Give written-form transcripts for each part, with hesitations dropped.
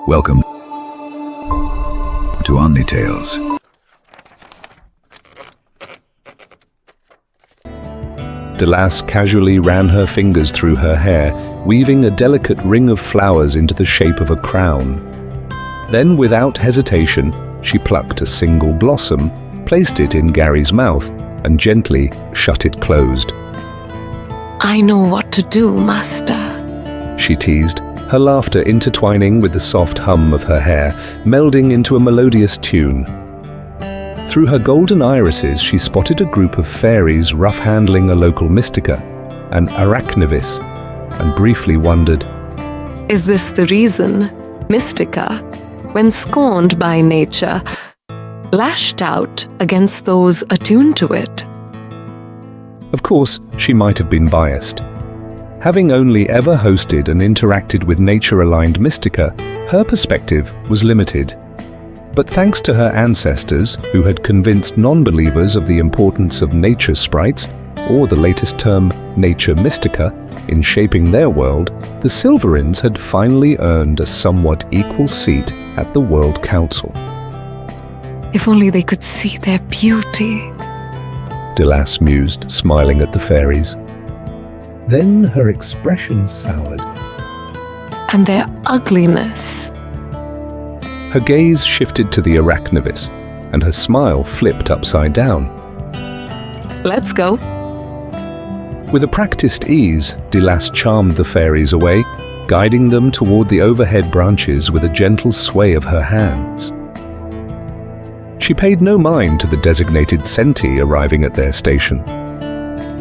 Welcome to Omni Tales. Delas casually ran her fingers through her hair, weaving a delicate ring of flowers into the shape of a crown. Then, without hesitation, she plucked a single blossom, placed it in Gary's mouth, and gently shut it closed. I know what to do, Master, she teased, her laughter intertwining with the soft hum of her hair, melding into a melodious tune. Through her golden irises, she spotted a group of fairies rough-handling a local mystica, an arachnivis, and briefly wondered, is this the reason Mystica, when scorned by nature, lashed out against those attuned to it? Of course, she might have been biased. Having only ever hosted and interacted with nature-aligned mystica, her perspective was limited. But thanks to her ancestors, who had convinced non-believers of the importance of nature sprites, or the latest term, nature mystica, in shaping their world, the Silverins had finally earned a somewhat equal seat at the World Council. If only they could see their beauty, Delas mused, smiling at the fairies. Then her expression soured. and their ugliness. Her gaze shifted to the arachnivis, and her smile flipped upside down. Let's go. With a practiced ease, Delas charmed the fairies away, guiding them toward the overhead branches with a gentle sway of her hands. She paid no mind to the designated Centi arriving at their station.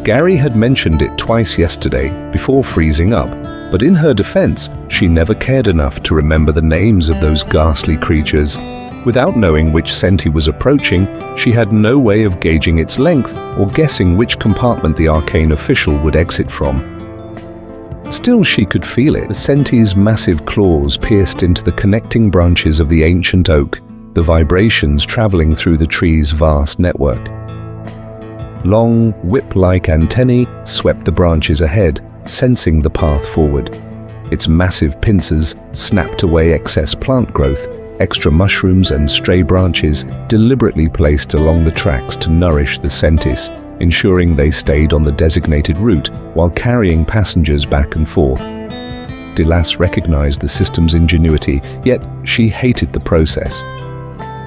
Gary had mentioned it twice yesterday, before freezing up, but in her defense, she never cared enough to remember the names of those ghastly creatures. Without knowing which Centi was approaching, she had no way of gauging its length or guessing which compartment the arcane official would exit from. Still, she could feel it. The Centi's massive claws pierced into the connecting branches of the ancient oak, the vibrations traveling through the tree's vast network. Long, whip-like antennae swept the branches ahead, sensing the path forward. Its massive pincers snapped away excess plant growth, extra mushrooms and stray branches deliberately placed along the tracks to nourish the Centis, ensuring they stayed on the designated route while carrying passengers back and forth. Delas recognized the system's ingenuity, yet she hated the process.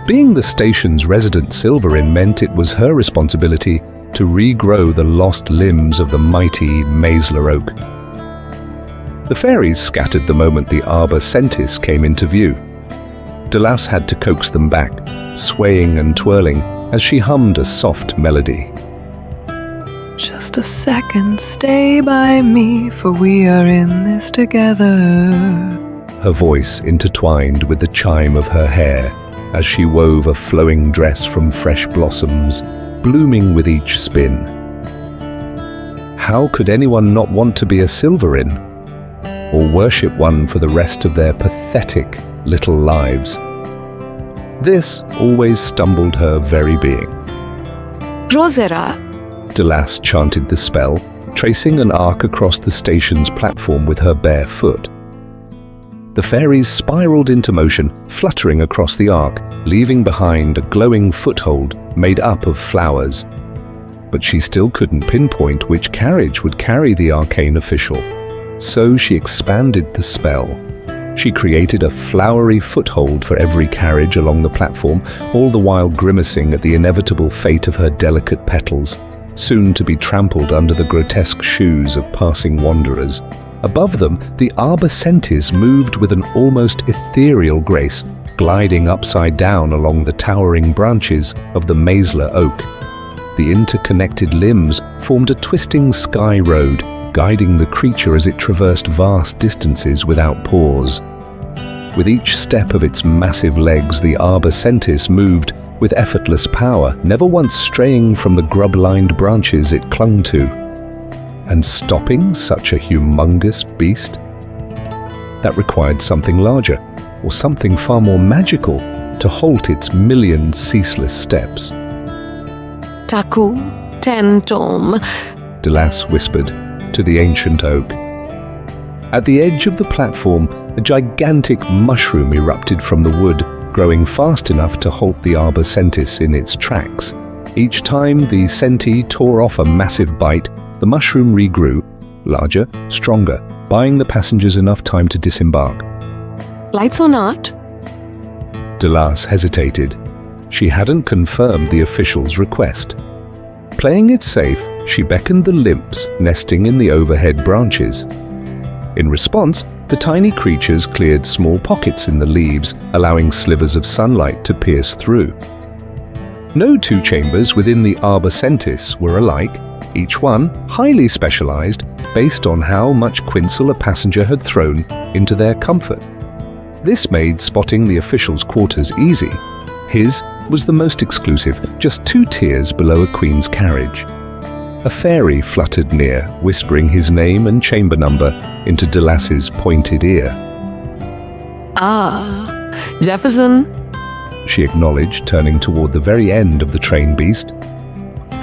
Being the station's resident Silverin meant it was her responsibility to regrow the lost limbs of the mighty Maesler oak. The fairies scattered the moment the Arbor Centis came into view. Delas had to coax them back, swaying and twirling as she hummed a soft melody. Just a second, stay by me, for we are in this together. Her voice intertwined with the chime of her hair as she wove a flowing dress from fresh blossoms, blooming with each spin. How could anyone not want to be a Silverin, or worship one for the rest of their pathetic little lives? This always stumbled her very being. Rosera, Delas chanted the spell, tracing an arc across the station's platform with her bare foot. The fairies spiraled into motion, fluttering across the arc, leaving behind a glowing foothold made up of flowers. But she still couldn't pinpoint which carriage would carry the arcane official. So she expanded the spell. She created a flowery foothold for every carriage along the platform, all the while grimacing at the inevitable fate of her delicate petals, soon to be trampled under the grotesque shoes of passing wanderers. Above them, the Arbor Centis moved with an almost ethereal grace, gliding upside down along the towering branches of the Maesler oak. The interconnected limbs formed a twisting sky road, guiding the creature as it traversed vast distances without pause. With each step of its massive legs, the Arbor Centis moved with effortless power, never once straying from the grub-lined branches it clung to. And stopping such a humongous beast? That required something larger, or something far more magical, to halt its million ceaseless steps. Taku, Tentom, Delas whispered to the ancient oak. At the edge of the platform, a gigantic mushroom erupted from the wood, growing fast enough to halt the arbor sentis in its tracks. Each time the senti tore off a massive bite, the mushroom regrew, larger, stronger, buying the passengers enough time to disembark. Lights or not? Delas hesitated. She hadn't confirmed the official's request. Playing it safe, she beckoned the lymphs nesting in the overhead branches. In response, the tiny creatures cleared small pockets in the leaves, allowing slivers of sunlight to pierce through. No two chambers within the arbor sentis were alike, each one highly specialized based on how much quinsel a passenger had thrown into their comfort. This made spotting the official's quarters easy. His was the most exclusive, just 2 tiers below a queen's carriage. A fairy fluttered near, whispering his name and chamber number into Delas's pointed ear. Ah, Jefferson, She acknowledged, turning toward the very end of the train beast.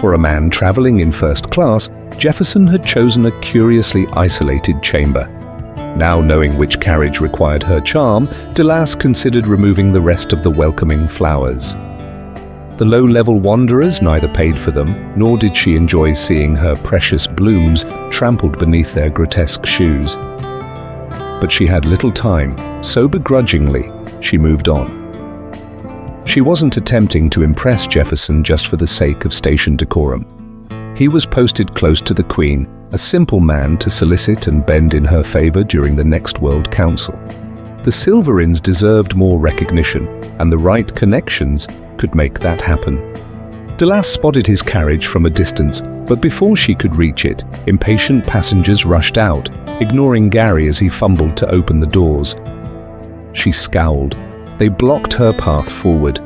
For a man traveling in first class, Jefferson had chosen a curiously isolated chamber. Now knowing which carriage required her charm, Delas considered removing the rest of the welcoming flowers. The low-level wanderers neither paid for them, nor did she enjoy seeing her precious blooms trampled beneath their grotesque shoes. But she had little time, so begrudgingly, she moved on. She wasn't attempting to impress Jefferson just for the sake of station decorum. He was posted close to the Queen, a simple man to solicit and bend in her favor during the next World Council. The Silverins deserved more recognition, and the right connections could make that happen. Delas spotted his carriage from a distance, but before she could reach it, impatient passengers rushed out, ignoring Gary as he fumbled to open the doors. She scowled. They blocked her path forward.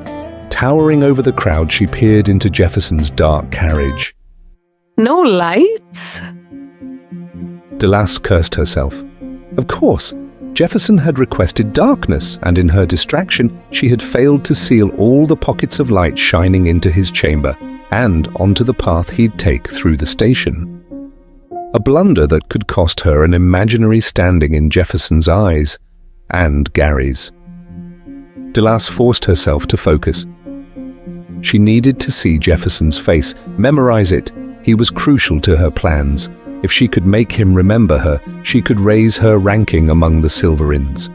Towering over the crowd, she peered into Jefferson's dark carriage. no lights? Delas cursed herself. Of course, Jefferson had requested darkness, and in her distraction, she had failed to seal all the pockets of light shining into his chamber and onto the path he'd take through the station. A blunder that could cost her an imaginary standing in Jefferson's eyes, and Gary's. Delas forced herself to focus. She needed to see Jefferson's face, memorize it. He was crucial to her plans. If she could make him remember her, she could raise her ranking among the Silverins.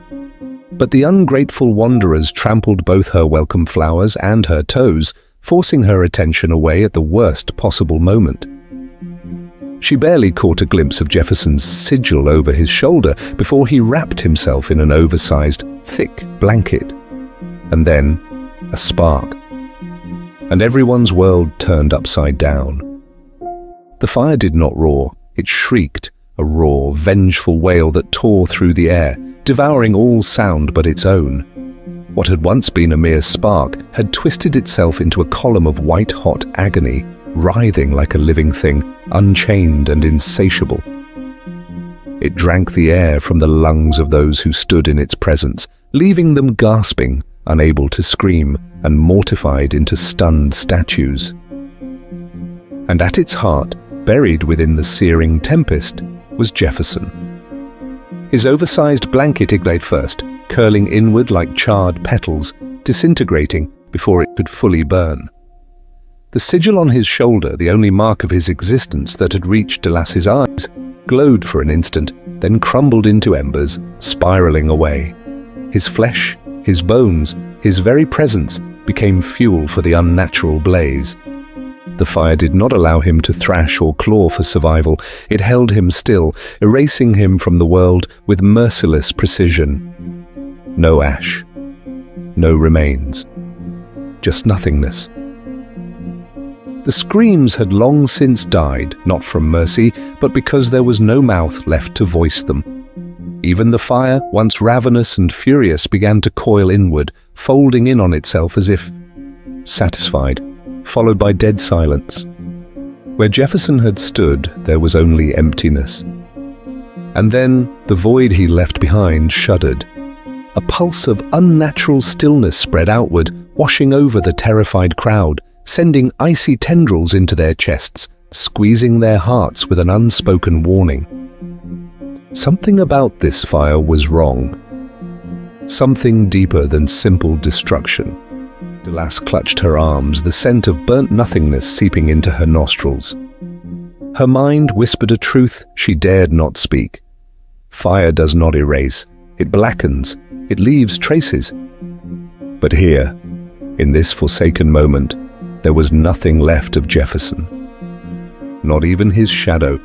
But the ungrateful wanderers trampled both her welcome flowers and her toes, forcing her attention away at the worst possible moment. She barely caught a glimpse of Jefferson's sigil over his shoulder before he wrapped himself in an oversized, thick blanket. And then, a spark. And everyone's world turned upside down. The fire did not roar. It shrieked, a raw, vengeful wail that tore through the air, devouring all sound but its own. What had once been a mere spark had twisted itself into a column of white-hot agony, writhing like a living thing, unchained and insatiable. It drank the air from the lungs of those who stood in its presence, leaving them gasping, unable to scream, and mortified into stunned statues. And at its heart, buried within the searing tempest, was Jefferson. His oversized blanket ignited first, curling inward like charred petals, disintegrating before it could fully burn. The sigil on his shoulder, the only mark of his existence that had reached Delas's eyes, glowed for an instant, then crumbled into embers, spiraling away. His flesh, his bones, his very presence became fuel for the unnatural blaze. The fire did not allow him to thrash or claw for survival. It held him still, erasing him from the world with merciless precision. No ash. No remains. Just nothingness. The screams had long since died, not from mercy, but because there was no mouth left to voice them. Even the fire, once ravenous and furious, began to coil inward, folding in on itself as if satisfied, followed by dead silence. Where Jefferson had stood, there was only emptiness. And then the void he left behind shuddered. A pulse of unnatural stillness spread outward, washing over the terrified crowd, sending icy tendrils into their chests, squeezing their hearts with an unspoken warning. Something about this fire was wrong. Something deeper than simple destruction. Delas clutched her arms, the scent of burnt nothingness seeping into her nostrils. Her mind whispered a truth she dared not speak. Fire does not erase. It blackens. It leaves traces. But here, in this forsaken moment, there was nothing left of Jefferson. Not even his shadow.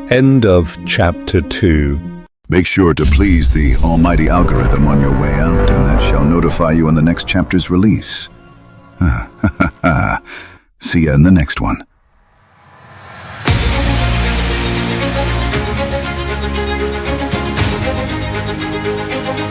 End of Chapter 2. Make sure to please the almighty algorithm on your way out, and that shall notify you on the next chapter's release. See ya in the next one.